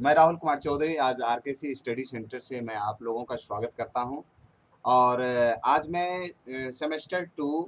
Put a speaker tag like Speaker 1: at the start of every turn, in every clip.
Speaker 1: मैं राहुल कुमार चौधरी आज RKC study centre से मैं आप लोगों का स्वागत करता हूं। और आज मैं सेमेस्टर 2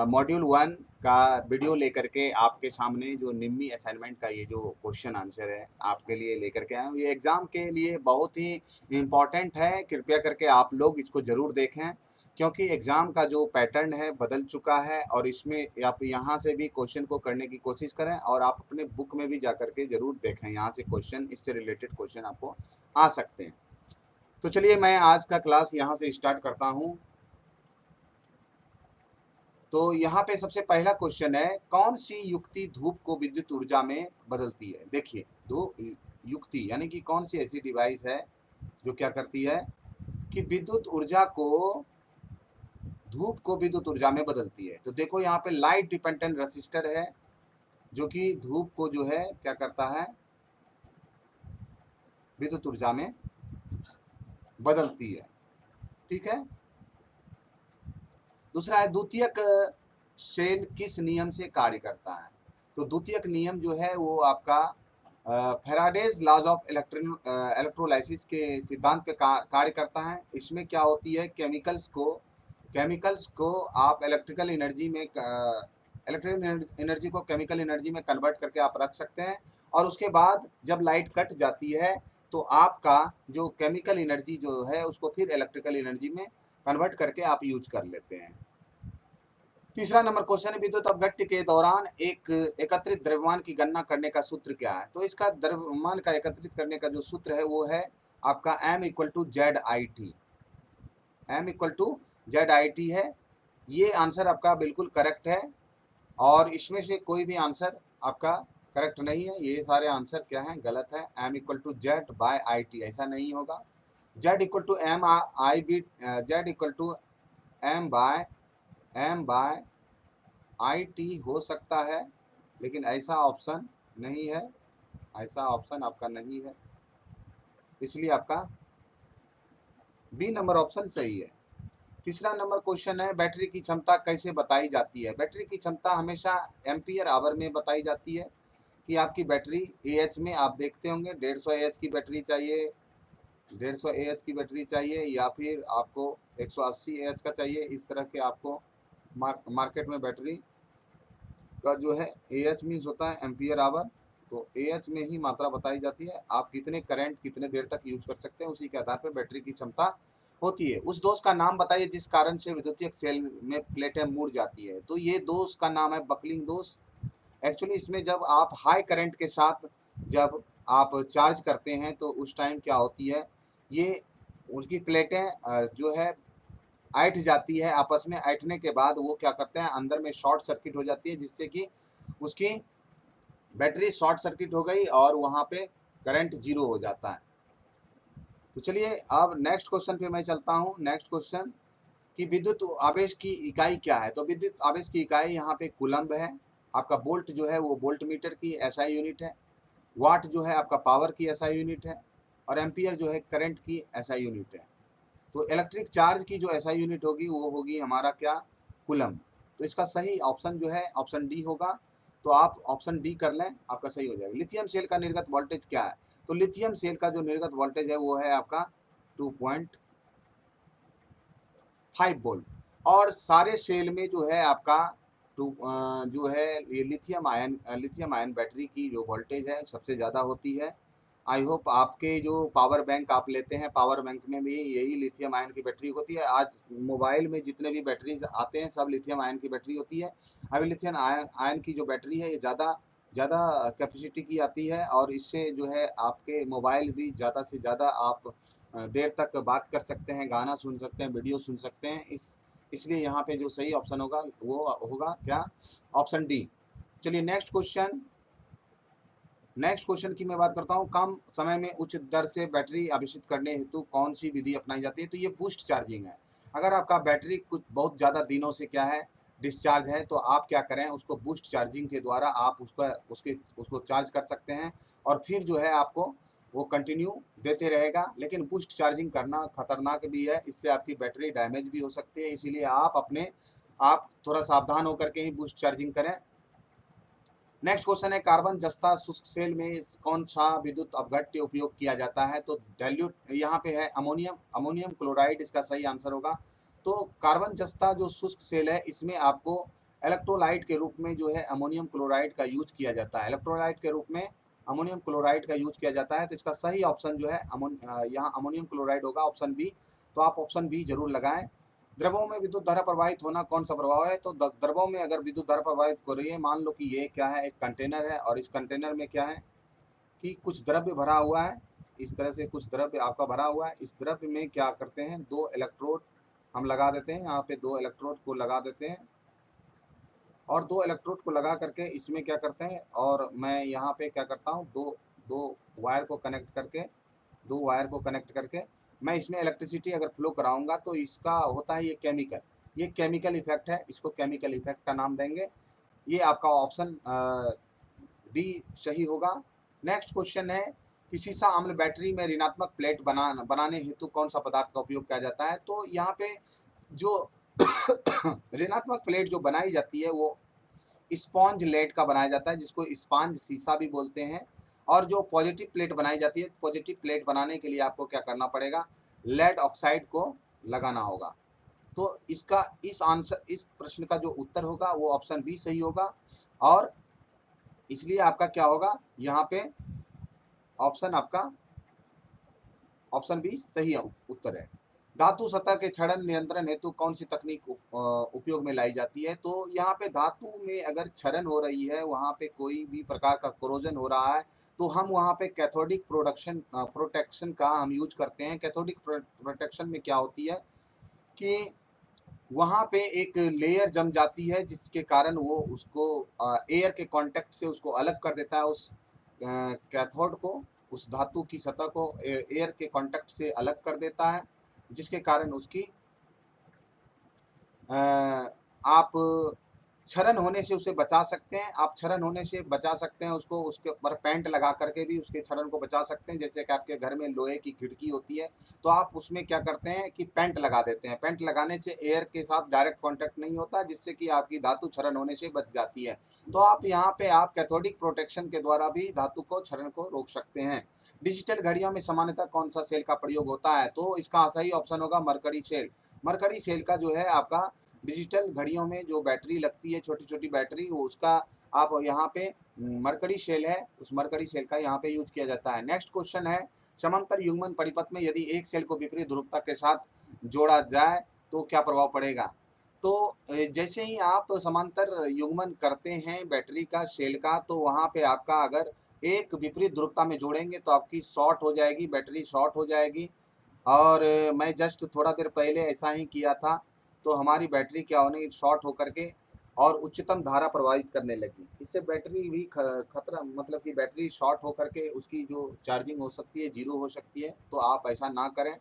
Speaker 1: मॉड्यूल 1 का वीडियो लेकर के आपके सामने जो निम्मी असाइनमेंट का ये जो क्वेश्चन आंसर है आपके लिए लेकर के आया हूँ। ये एग्ज़ाम के लिए बहुत ही इम्पॉर्टेंट है, कृपया करके आप लोग इसको ज़रूर देखें क्योंकि एग्ज़ाम का जो पैटर्न है बदल चुका है और इसमें आप यहाँ से भी क्वेश्चन को करने की कोशिश करें और आप अपने बुक में भी जा कर के ज़रूर देखें, यहाँ से क्वेश्चन, इससे रिलेटेड क्वेश्चन आपको आ सकते हैं। तो चलिए मैं आज का क्लास यहाँ से स्टार्ट करता हूँ। तो यहाँ पे सबसे पहला क्वेश्चन है, कौन सी युक्ति धूप को विद्युत ऊर्जा में बदलती है। देखिए, दो युक्ति यानी कि कौन सी ऐसी डिवाइस है जो क्या करती है कि विद्युत ऊर्जा को धूप को विद्युत ऊर्जा में बदलती है। तो देखो यहाँ पे लाइट डिपेंडेंट रेसिस्टर है जो कि धूप को जो है क्या करता है, विद्युत ऊर्जा में बदलती है। ठीक है। दूसरा है, द्वितीयक सेल किस नियम से कार्य करता है। तो द्वितीयक नियम जो है वो आपका फैराडेज लॉज ऑफ इलेक्ट्रोलाइसिस के सिद्धांत पे कार्य करता है। इसमें क्या होती है, केमिकल्स को आप इलेक्ट्रिकल एनर्जी को केमिकल एनर्जी में कन्वर्ट करके आप रख सकते हैं और उसके बाद जब लाइट कट जाती है तो आपका जो केमिकल एनर्जी जो है उसको फिर इलेक्ट्रिकल एनर्जी में कन्वर्ट करके आप यूज कर लेते हैं। तीसरा नंबर क्वेश्चन है, विद्युत अपघट्य के दौरान एक एकत्रित द्रव्यमान की गणना करने का सूत्र क्या है। तो इसका द्रव्यमान का एकत्रित करने का जो सूत्र है वो है आपका m equal to Z I T. M equal to Z I T है। ये आंसर आपका बिल्कुल करेक्ट है और इसमें से कोई भी आंसर आपका करेक्ट नहीं है। ये सारे आंसर क्या हैं, गलत है। m equal to Z by I T ऐसा नहीं होगा। Z equal to M I B, Z equal to M by I T हो सकता है, लेकिन ऐसा ऑप्शन नहीं है, ऐसा ऑप्शन आपका नहीं है, इसलिए आपका बी नंबर ऑप्शन सही है। तीसरा नंबर क्वेश्चन है, बैटरी की क्षमता कैसे बताई जाती है। बैटरी की क्षमता हमेशा एम्पियर आवर में बताई जाती है कि आपकी बैटरी एएच में आप देखते होंगे 150 एएच की बैटरी चाहिए, 150 एएच की बैटरी चाहिए या फिर आपको 180 एएच का चाहिए। इस तरह के आपको मार्केट में बैटरी का जो है एएच मीन्स होता है एम्पियर आवर, तो एएच में ही मात्रा बताई जाती है। आप कितने करंट कितने देर तक यूज कर सकते हैं उसी के आधार पर बैटरी की क्षमता होती है। उस दोष का नाम बताइए जिस कारण से विद्युतीय सेल में प्लेटें मुड़ जाती है। तो ये दोष का नाम है बकलिंग दोष। एक्चुअली इसमें जब आप हाई करंट के साथ जब आप चार्ज करते हैं तो उस टाइम क्या होती है, ये उसकी प्लेटें जो है ऐंठ जाती है, आपस में ऐंठने के बाद वो क्या करते हैं, अंदर में शॉर्ट सर्किट हो जाती है जिससे कि उसकी बैटरी शॉर्ट सर्किट हो गई और वहाँ पे करंट जीरो हो जाता है। तो चलिए अब नेक्स्ट क्वेश्चन पे मैं चलता हूँ। नेक्स्ट क्वेश्चन कि विद्युत आवेश की इकाई क्या है। तो विद्युत आवेश की इकाई यहाँ पे कूलम्ब है। आपका वोल्ट जो है वो वोल्ट मीटर की एसआई यूनिट है। वाट जो है आपका पावर की एसआई यूनिट है और एम्पियर जो है करंट की एसआई यूनिट है। तो इलेक्ट्रिक चार्ज की जो एसआई यूनिट होगी वो होगी हमारा क्या, कूलम्ब। तो इसका सही ऑप्शन जो है ऑप्शन डी होगा। तो आप ऑप्शन डी कर लें, आपका सही हो जाएगा। लिथियम सेल का निर्गत वोल्टेज क्या है। तो लिथियम सेल का जो निर्गत वोल्टेज है वो है आपका 2.5 वोल्ट। और सारे सेल में जो है आपका जो है ये लिथियम आयन बैटरी की जो वोल्टेज है सबसे ज़्यादा होती है। आई होप आपके जो पावर बैंक आप लेते हैं, पावर बैंक में भी यही लिथियम आयन की बैटरी होती है। आज मोबाइल में जितने भी बैटरीज आते हैं सब लिथियम आयन की बैटरी होती है। अभी लिथियम आयन की जो बैटरी है ये ज़्यादा ज़्यादा कैपेसिटी की आती है और इससे जो है आपके मोबाइल भी ज़्यादा से ज़्यादा आप देर तक बात कर सकते हैं, गाना सुन सकते हैं, वीडियो सुन सकते हैं। इसलिए यहाँ पे जो सही ऑप्शन होगा वो होगा क्या, ऑप्शन डी। चलिए नेक्स्ट क्वेश्चन की मैं बात करता हूँ, कम समय में उच्च दर से बैटरी आवेशित करने हेतु कौन सी विधि अपनाई जाती है। तो ये बूस्ट चार्जिंग है। अगर आपका बैटरी कुछ बहुत ज़्यादा दिनों से क्या है डिस्चार्ज है तो आप क्या करें, उसको बूस्ट चार्जिंग के द्वारा आप उसको चार्ज कर सकते हैं और फिर जो है आपको वो कंटिन्यू देते रहेगा। लेकिन बूस्ट चार्जिंग करना खतरनाक भी है, इससे आपकी बैटरी डैमेज भी हो सकती है। इसीलिए आप थोड़ा सावधान होकर के ही बूस्ट चार्जिंग करें। नेक्स्ट क्वेश्चन है कार्बन जस्ता शुष्क सेल में कौन सा विद्युत अपघट्य उपयोग किया जाता है? तो डाइल्यूट यहाँ पे है अमोनियम क्लोराइड इसका सही आंसर होगा। तो कार्बन जस्ता जो शुष्क सेल है इसमें आपको इलेक्ट्रोलाइट के रूप में जो है अमोनियम क्लोराइड का यूज किया जाता है। इलेक्ट्रोलाइट के रूप में अमोनियम क्लोराइड का यूज किया जाता है। तो इसका सही ऑप्शन जो है यहाँ अमोनियम क्लोराइड होगा, ऑप्शन बी। तो आप ऑप्शन बी जरूर लगाएं। द्रवों में विद्युत धारा प्रवाहित होना कौन सा प्रभाव है? तो द्रवों में अगर विद्युत धारा प्रवाहित हो रही है, मान लो कि ये क्या है, एक कंटेनर है और इस कंटेनर में क्या है कि कुछ द्रव्य भरा हुआ है। इस तरह से कुछ द्रव्य आपका भरा हुआ है। इस द्रव्य में क्या करते हैं, दो इलेक्ट्रोड हम लगा देते हैं। यहाँ पे दो इलेक्ट्रोड को लगा देते हैं और दो इलेक्ट्रोड को लगा करके इसमें क्या करते हैं, और मैं यहाँ पे क्या करता हूँ, दो दो वायर को कनेक्ट करके, दो वायर को कनेक्ट करके मैं इसमें इलेक्ट्रिसिटी अगर फ्लो कराऊंगा तो इसका होता है ये केमिकल इफेक्ट है। इसको केमिकल इफेक्ट का नाम देंगे। ये आपका ऑप्शन डी सही होगा। नेक्स्ट क्वेश्चन है कि सीसा अम्ल बैटरी में ऋणात्मक प्लेट बनाने हेतु कौन सा पदार्थ का उपयोग किया जाता है? तो यहाँ पे जो ऋणात्मक प्लेट जो बनाई जाती है वो स्पॉन्ज लेड का बनाया जाता है, जिसको स्पॉन्ज सीसा भी बोलते हैं। और जो पॉजिटिव प्लेट बनाई जाती है, पॉजिटिव प्लेट बनाने के लिए आपको क्या करना पड़ेगा, लेड ऑक्साइड को लगाना होगा। तो इसका इस प्रश्न का जो उत्तर होगा वो ऑप्शन बी सही होगा। और इसलिए आपका क्या होगा, यहाँ पे ऑप्शन आपका ऑप्शन बी सही उत्तर है। धातु सतह के क्षरण नियंत्रण हेतु कौन सी तकनीक उपयोग में लाई जाती है? तो यहाँ पे धातु में अगर क्षरण हो रही है, वहाँ पे कोई भी प्रकार का कोरोजन हो रहा है, तो हम वहाँ पे कैथोडिक प्रोटेक्शन का हम यूज करते हैं। कैथोडिक प्रोटेक्शन में क्या होती है कि वहाँ पे एक लेयर जम जाती है, जिसके कारण वो उसको एयर के कांटेक्ट से उसको अलग कर देता है। उस कैथोड को, उस धातु की सतह को एयर के कांटेक्ट से अलग कर देता है, जिसके कारण उसकी आप क्षरण होने से उसे बचा सकते हैं। आप क्षरण होने से बचा सकते हैं उसको, उसके ऊपर पेंट लगा करके भी उसके क्षरण को बचा सकते हैं। जैसे कि आपके घर में लोहे की खिड़की होती है, तो आप उसमें क्या करते हैं कि पेंट लगा देते हैं। पेंट लगाने से एयर के साथ डायरेक्ट कांटेक्ट नहीं होता, जिससे कि आपकी धातु क्षरण होने से बच जाती है। तो आप यहाँ पे आप कैथोडिक प्रोटेक्शन के द्वारा भी धातु को क्षरण को रोक सकते हैं। डिजिटल घड़ियों में सामान्यतः कौन सा सेल का प्रयोग होता है? तो इसका सही ऑप्शन होगा मरकरी सेल। मरकरी सेल का जो है आपका डिजिटल घड़ियों में जो बैटरी लगती है, छोटी छोटी बैटरी, वो उसका आप यहाँ पे मरकरी सेल है, उस मरकरी सेल का यहाँ पे यूज किया जाता है। नेक्स्ट क्वेश्चन है समांतर युग्मन परिपथ में यदि एक सेल को विपरीत ध्रुवता के साथ जोड़ा जाए तो क्या प्रभाव पड़ेगा? तो जैसे ही आप समांतर युग्मन करते हैं बैटरी का, सेल का, तो वहाँ पे आपका अगर एक विपरीत ध्रुवता में जोड़ेंगे तो आपकी शॉर्ट हो जाएगी, बैटरी शॉर्ट हो जाएगी। और मैं जस्ट थोड़ा देर पहले ऐसा ही किया था, तो हमारी बैटरी क्या होने शॉर्ट होकर के और उच्चतम धारा प्रवाहित करने लगी। इससे बैटरी भी खतरा, मतलब कि बैटरी शॉर्ट होकर के उसकी जो चार्जिंग हो सकती है जीरो हो सकती है। तो आप ऐसा ना करें,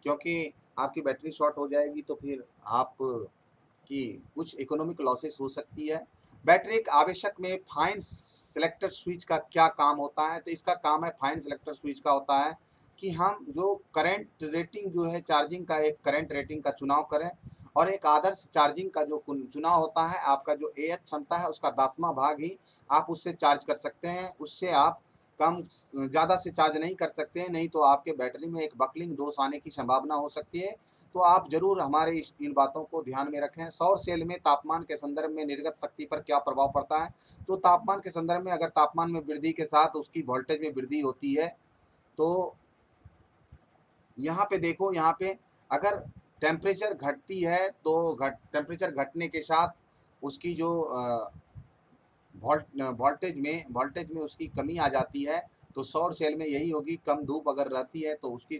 Speaker 1: क्योंकि आपकी बैटरी शॉर्ट हो जाएगी तो फिर आप की कुछ इकोनॉमिक लॉसेस हो सकती है। बैटरी एक आवेशक में फाइन सेलेक्टर स्विच का क्या काम होता है? तो इसका काम है, फाइन सेलेक्टर स्विच का होता है कि हम जो करंट रेटिंग जो है चार्जिंग का, एक करंट रेटिंग का चुनाव करें और एक आदर्श चार्जिंग का जो चुनाव होता है, आपका जो एएच क्षमता है उसका 10वां भाग ही आप उससे चार्ज कर सकते हैं। उससे आप कम ज़्यादा से चार्ज नहीं कर सकते हैं, नहीं तो आपके बैटरी में एक बकलिंग दोष आने की संभावना हो सकती है। तो आप जरूर हमारे इन बातों को ध्यान में रखें। सौर सेल में तापमान के संदर्भ में निर्गत शक्ति पर क्या प्रभाव पड़ता है? तो तापमान के संदर्भ में अगर तापमान में वृद्धि के साथ उसकी वोल्टेज में वृद्धि होती है, तो यहाँ पे देखो, यहाँ पे अगर टेम्परेचर घटती है तो टेम्परेचर घटने के साथ उसकी जो वोल्टेज में उसकी कमी आ जाती है। तो सौर सेल में यही होगी, कम धूप अगर रहती है तो उसकी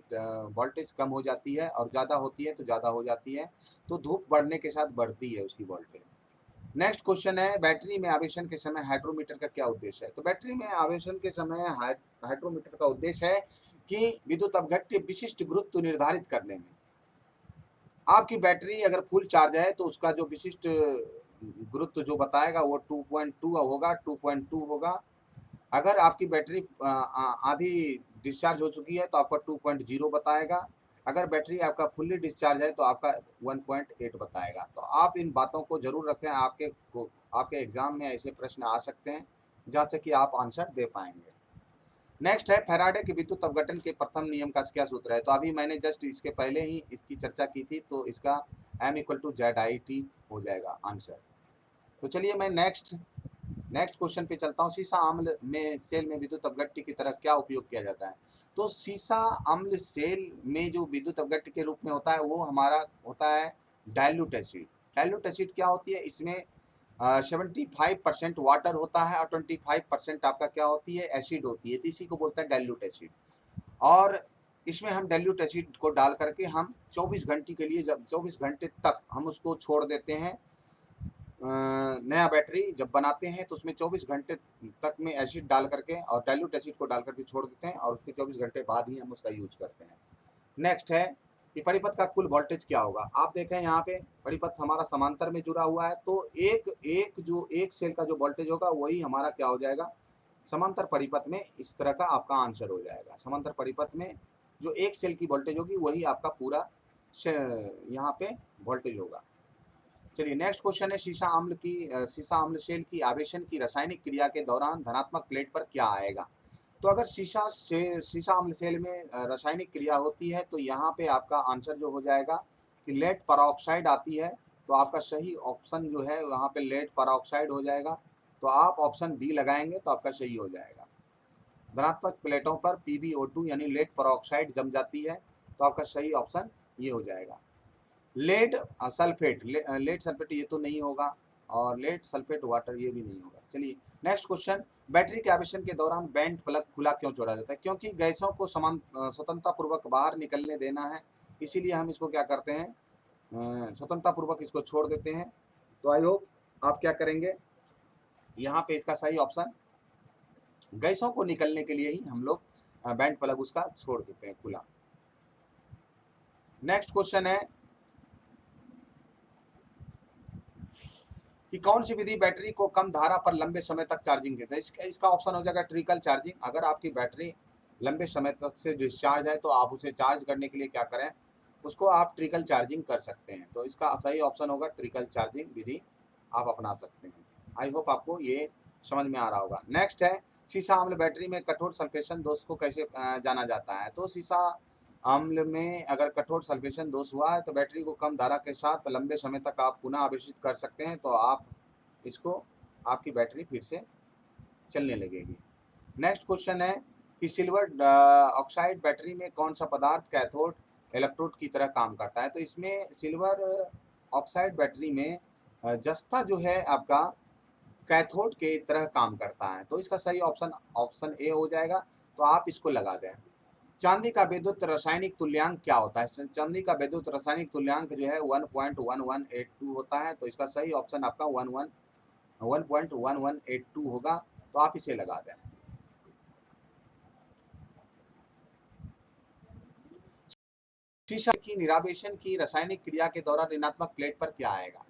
Speaker 1: वोल्टेज कम हो जाती है और ज़्यादा होती है तो ज़्यादा हो जाती है। तो धूप बढ़ने के साथ बढ़ती है उसकी वोल्टेज। नेक्स्ट क्वेश्चन है बैटरी में आवेशन के समय हाइड्रोमीटर का क्या उद्देश्य है? तो बैटरी में आवेशन के समय हाइड्रोमीटर का उद्देश्य है कि विद्युत अपघट्य विशिष्ट गुरुत्व निर्धारित करने में। आपकी बैटरी अगर फुल चार्ज है तो उसका जो विशिष्ट गुरुत्व जो बताएगा वो 2.2 होगा, 2.2 होगा। अगर आपकी बैटरी आधी डिस्चार्ज हो चुकी है तो आपका 2.0 बताएगा। अगर बैटरी आपका फुल्ली डिस्चार्ज है तो आपका 1.8 बताएगा। तो आप इन बातों को जरूर रखें, आपके एग्जाम में ऐसे प्रश्न आ सकते हैं। जहाँ से कि आप आंसर दे पाएंगे। नेक्स्ट है फैराडे के विद्युत अपघटन के प्रथम नियम का क्या सूत्र है। तो अभी मैंने जस्ट इसके पहले ही इसकी चर्चा की थी, तो इसका M=ZIT हो जाएगा आंसर। तो चलिए मैं नेक्स्ट क्वेश्चन पे चलता हूँ। सीसा अम्ल में सेल में विद्युत अपघट्य की तरह क्या उपयोग किया जाता है। तो सीसा अम्ल सेल में जो विद्युत अपघट्य के रूप में होता है वो हमारा होता है डाइल्यूट एसिड। डाइल्यूट एसिड क्या होती है, इसमें 75% वाटर होता है और 25% आपका क्या होती है, एसिड होती है, तो इसी को बोलते हैं डाइल्यूट एसिड। और इसमें हम डाइल्यूट एसिड को डाल करके हम 24 घंटे के लिए, जब 24 घंटे तक हम उसको छोड़ देते हैं। नया बैटरी जब बनाते हैं तो उसमें 24 घंटे तक में एसिड डाल करके और डाइल्यूट एसिड को डाल करके छोड़ देते हैं और उसके 24 घंटे बाद ही हम उसका यूज करते हैं। नेक्स्ट है कि परिपथ का कुल वोल्टेज क्या होगा। आप देखें यहाँ पे परिपथ हमारा समांतर में जुड़ा हुआ है, तो एक सेल का जो वोल्टेज होगा वही हमारा क्या हो जाएगा, समांतर परिपथ में इस तरह का आपका आंसर हो जाएगा। समांतर परिपथ में जो एक सेल की वोल्टेज होगी वही आपका पूरा यहाँ पे वोल्टेज होगा। चलिए नेक्स्ट क्वेश्चन है सीसा अम्ल सेल की आवेशन की रासायनिक क्रिया के दौरान धनात्मक प्लेट पर क्या आएगा। तो अगर सीसा अम्ल सेल में रासायनिक क्रिया होती है तो यहाँ पे आपका आंसर जो हो जाएगा कि लेड परऑक्साइड आती है, तो आपका सही ऑप्शन जो है वहाँ पे लेड परऑक्साइड हो जाएगा। तो आप ऑप्शन बी लगाएंगे तो आपका सही हो जाएगा। धनात्मक प्लेटों पर PbO2 यानी लेड परऑक्साइड जम जाती है, तो आपका सही ऑप्शन ये हो जाएगा। लेड सल्फेट, लेड सल्फेट ये तो नहीं होगा, और लेड सल्फेट वाटर ये भी नहीं होगा। चलिए नेक्स्ट क्वेश्चन, बैटरी के आवेशन के दौरान बैंड प्लग खुला क्यों छोड़ा जाता है। क्योंकि गैसों को स्वतंत्रता पूर्वक बाहर निकलने देना है, इसीलिए हम इसको क्या करते हैं, स्वतंत्रता पूर्वक इसको छोड़ देते हैं। तो आई होप आप क्या करेंगे, यहाँ पे इसका सही ऑप्शन गैसों को निकलने के लिए ही हम लोग बैंड प्लग उसका छोड़ देते हैं खुला। नेक्स्ट क्वेश्चन है कि कौन सी विधि बैटरी को कम धारा पर लंबे समय तक चार्जिंग देता है। इसका ऑप्शन हो जाएगा ट्रिकल चार्जिंग। अगर आपकी बैटरी लंबे समय तक से डिस्चार्ज है तो आप उसे चार्ज करने के लिए क्या करें, उसको आप ट्रिकल चार्जिंग कर सकते हैं। तो इसका सही ऑप्शन होगा ट्रिकल चार्जिंग विधि आप अपना सकते हैं। आई होप आपको ये समझ में आ रहा होगा। नेक्स्ट है सीसा अम्ल बैटरी में कठोर सल्फेशन दोष को कैसे जाना जाता है। तो सीसा अम्ल में अगर कठोर सल्फेशन दोष हुआ है तो बैटरी को कम धारा के साथ लंबे समय तक आप पुनः आवेशित कर सकते हैं, तो आप इसको आपकी बैटरी फिर से चलने लगेगी। नेक्स्ट क्वेश्चन है कि सिल्वर ऑक्साइड बैटरी में कौन सा पदार्थ कैथोड इलेक्ट्रोड की तरह काम करता है। तो इसमें सिल्वर ऑक्साइड बैटरी में जस्ता जो है आपका कैथोड के तरह काम करता है, तो इसका सही ऑप्शन ए हो जाएगा। तो आप इसको लगा दें। चांदी का विद्युत रासायनिक तुल्यांक क्या होता है। चांदी का विद्युत रासायनिक तुल्यांक जो है 1.1182 होता है, तो इसका सही ऑप्शन आपका 1.1182 होगा। तो आप इसे लगा दें। शीशा की निरावेशन की रासायनिक क्रिया के दौरान ऋणात्मक प्लेट पर क्या आएगा।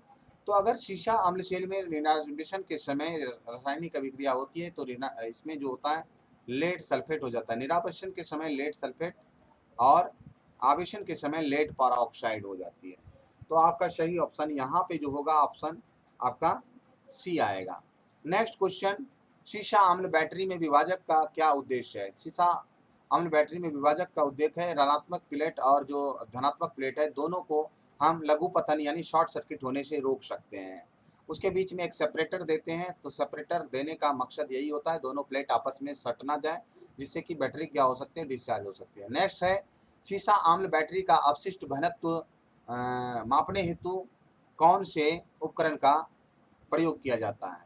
Speaker 1: तो अगर शीशा अम्ल सेल में निरावेशन के समय रासायनिक अभिक्रिया होती है तो इसमें जो होता है लेड सल्फेट हो जाता है। निरावेशन के समय लेड सल्फेट और आवेशन के समय लेड परऑक्साइड हो जाती है। तो आपका सही ऑप्शन यहाँ पे जो होगा ऑप्शन आपका सी आएगा। नेक्स्ट क्वेश्चन, सीसा अम्ल बैटरी में विभाजक का क्या उद्देश्य है। सीसा अम्ल बैटरी में विभाजक का उद्देश्य है ऋणात्मक प्लेट और जो धनात्मक प्लेट है दोनों को हम लघुपतन यानी शॉर्ट सर्किट होने से रोक सकते हैं। उसके बीच में एक सेपरेटर देते हैं, तो सेपरेटर देने का मकसद यही होता है दोनों प्लेट आपस में सट ना जाए, जिससे कि बैटरी क्या हो सकती है, डिस्चार्ज हो सकती है। नेक्स्ट है सीसा अम्ल बैटरी का अपशिष्ट घनत्व मापने हेतु कौन से उपकरण का प्रयोग किया जाता है।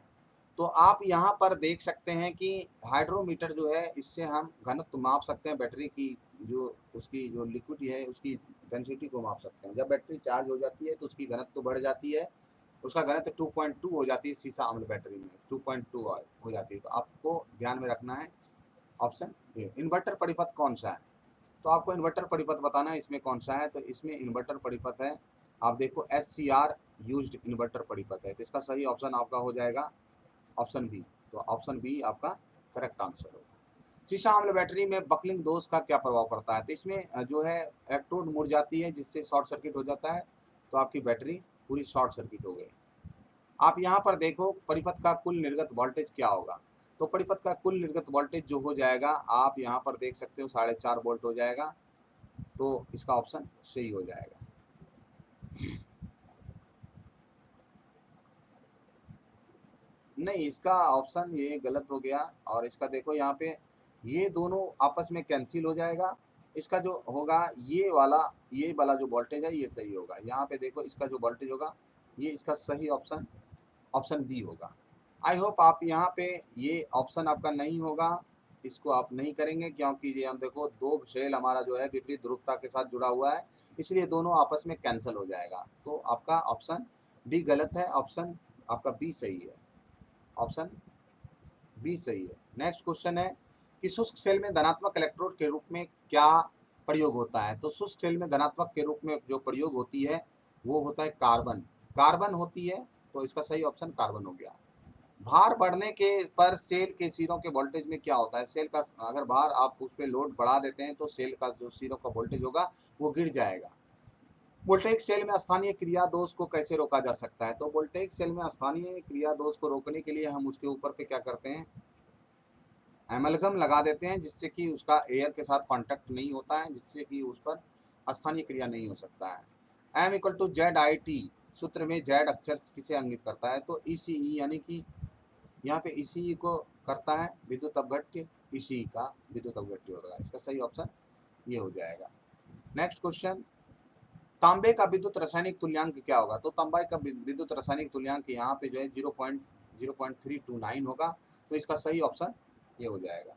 Speaker 1: तो आप यहाँ पर देख सकते हैं कि हाइड्रोमीटर जो है इससे हम घनत्व माप सकते हैं, बैटरी की जो उसकी जो लिक्विड है उसकी डेंसिटी को माप सकते हैं। जब बैटरी चार्ज हो जाती है तो उसकी घनत्व बढ़ जाती है, उसका घनत्व 2.2 हो जाती है। सीसा अम्ल बैटरी में 2.2 हो जाती है। तो आपको ध्यान में रखना है ऑप्शन ए। इन्वर्टर परिपथ कौन सा है। तो आपको इन्वर्टर परिपथ बताना है इसमें कौन सा है। तो इसमें इन्वर्टर परिपथ है, आप देखो SCR यूज्ड इन्वर्टर परिपथ है। तो इसका सही ऑप्शन आपका हो जाएगा ऑप्शन बी। तो ऑप्शन बी आपका करेक्ट आंसर होगा। सीसा अम्ल बैटरी में बकलिंग दोष का क्या प्रभाव पड़ता है। तो इसमें जो है इलेक्ट्रोड मुड़ जाती है जिससे शॉर्ट सर्किट हो जाता है, तो आपकी बैटरी पूरी शॉर्ट सर्किट हो गई। आप यहाँ पर देखो परिपथ का कुल निर्गत वोल्टेज क्या होगा। तो परिपथ का कुल निर्गत वोल्टेज जो हो जाएगा आप यहाँ पर देख सकते हो 4.5 वोल्ट हो जाएगा। तो इसका ऑप्शन सही हो जाएगा। नहीं, इसका ऑप्शन ये गलत हो गया। और इसका देखो यहाँ पे ये दोनों आपस में कैंसिल हो जाएगा। इसका जो होगा ये वाला जो वोल्टेज है ये सही होगा। यहाँ पे देखो इसका जो वोल्टेज होगा ये इसका सही ऑप्शन ऑप्शन बी होगा। आई होप आप यहाँ पे ये ऑप्शन आपका नहीं होगा, इसको आप नहीं करेंगे, क्योंकि ये हम देखो दो सेल हमारा जो है विपरीत ध्रुवता के साथ जुड़ा हुआ है, इसलिए दोनों आपस में कैंसिल हो जाएगा। तो आपका ऑप्शन डी गलत है, ऑप्शन आपका बी सही है। ऑप्शन बी सही है। नेक्स्ट क्वेश्चन है कि शुष्क सेल में धनात्मक इलेक्ट्रोड के रूप में क्या प्रयोग होता है। तो शुष्क सेल में धनात्मक के रूप में जो प्रयोग होती है वो होता है कार्बन। कार्बन होती है, तो इसका सही ऑप्शन कार्बन हो गया। भार बढ़ने के पर सेल के सिरों के वोल्टेज में क्या होता है। सेल का अगर भार आप उस पर लोड बढ़ा देते हैं तो सेल का जो सिरों का वोल्टेज होगा वो गिर जाएगा। वोल्टेइक सेल में स्थानीय क्रिया दोष को कैसे रोका जा सकता है। तो वोल्टेइक सेल में स्थानीय क्रिया दोष को रोकने के लिए हम उसके ऊपर पे क्या करते हैं, एमलगम लगा देते हैं, जिससे कि उसका एयर के साथ कांटेक्ट नहीं होता है, जिससे कि उस पर स्थानीय क्रिया नहीं हो सकता है। M equal to Z I T सूत्र में जेड अक्षर किसे इंगित करता है। तो ईसीई यानी कि यहाँ पे ईसीई को करता है विद्युत अपघट्य, ईसीई का विद्युत अपघट्य होगा। इसका सही ऑप्शन ये हो जाएगा। नेक्स्ट क्वेश्चन, तांबे का विद्युत रासायनिक तुल्यांक क्या होगा। तो तांबे का विद्युत रासायनिक तुल्यांक यहाँ पे जो है 0.0329 होगा। तो इसका सही ऑप्शन ये हो जाएगा।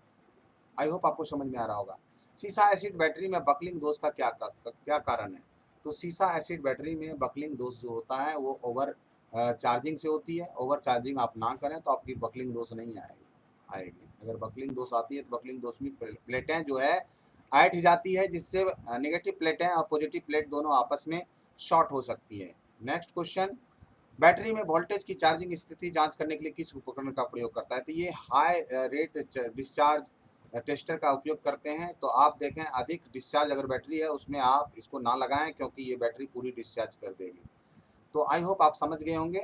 Speaker 1: आई होप आपको समझ में आ रहा होगा। सीसा एसिड बैटरी में बकलिंग दोष का क्या कारण है। तो सीसा एसिड बैटरी में बकलिंग दोष जो होता है वो ओवर चार्जिंग से होती है। ओवर चार्जिंग आप ना करें तो आपकी बकलिंग दोष नहीं आएगी। अगर बकलिंग दोष आती है तो बकलिंग दोष में प्लेटें जो है ऐठ जाती है, जिससे नेगेटिव प्लेटें और पॉजिटिव प्लेट दोनों आपस में शॉर्ट हो सकती है। नेक्स्ट क्वेश्चन, बैटरी में वोल्टेज की चार्जिंग स्थिति जांच करने के लिए किस उपकरण का प्रयोग करता है। तो ये हाई रेट डिस्चार्ज टेस्टर का उपयोग करते हैं। तो आप देखें अधिक डिस्चार्ज अगर बैटरी है उसमें आप इसको ना लगाएं, क्योंकि ये बैटरी पूरी डिस्चार्ज कर देगी। तो आई होप आप समझ गए होंगे।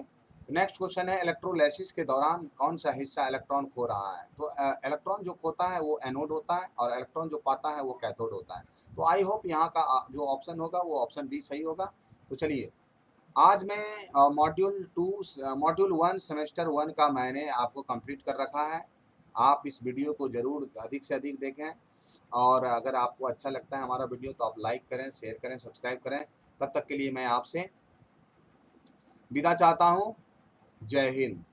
Speaker 1: नेक्स्ट क्वेश्चन है, इलेक्ट्रोलाइसिस के दौरान कौन सा हिस्सा इलेक्ट्रॉन खो रहा है। तो इलेक्ट्रॉन जो खोता है वो एनोड होता है और इलेक्ट्रॉन जो पाता है वो कैथोड होता है। तो आई होप यहाँ का जो ऑप्शन होगा वो ऑप्शन बी सही होगा। तो चलिए आज मैं मॉड्यूल 1 सेमेस्टर 1 का मैंने आपको कंप्लीट कर रखा है। आप इस वीडियो को ज़रूर अधिक से अधिक देखें, और अगर आपको अच्छा लगता है हमारा वीडियो तो आप लाइक करें, शेयर करें, सब्सक्राइब करें। तब तक के लिए मैं आपसे विदा चाहता हूँ। जय हिंद।